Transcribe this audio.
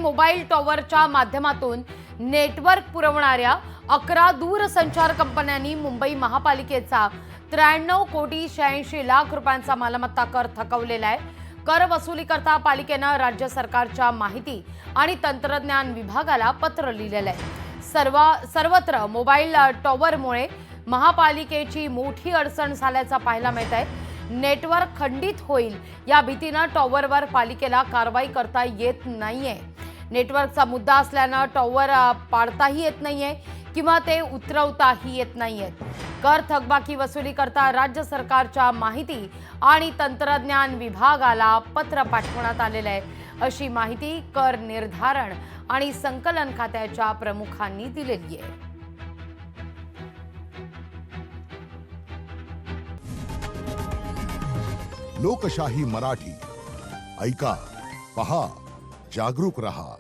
Mobile टॉवरच्या माध्यमातून network पुरवणाऱ्या 11 दूरसंचार कंपन्यांनी मुंबई महापालिकेचा 93 कोटी 86 लाख रुपयांचा मालमत्ता कर थकवलेला आहे। कर वसुलीकरता पालिकेने राज्य सरकारच्या माहिती आणि तंत्रज्ञान विभागाला पत्र लिहिलेलं आहे। सर्वत्र मोबाईल टॉवरमुळे महापालिकेची मोठी अडचण झाल्याचं पाहायला मिळत आहे। नेटवर्क खंडित होईल या भीतीने टॉवरवर पालिकेला कारवाई करता येत नाहीये। नेटवर्कचा मुद्दा असल्याने टॉवर पाडताही येत नाहीये किंवा ते उतरवताही येत नाहीयेत। कर थकबाकी वसुली करता राज्य सरकारच्या माहिती आणि तंत्रज्ञान विभागाला पत्र पाठवण्यात आलेले आहे, अशी माहिती कर निर्धारण आणि संकलन खात्याच्या प्रमुखांनी दिलेली आहे। लोकशाही मराठी ऐका, पहा, जागरूक रहा।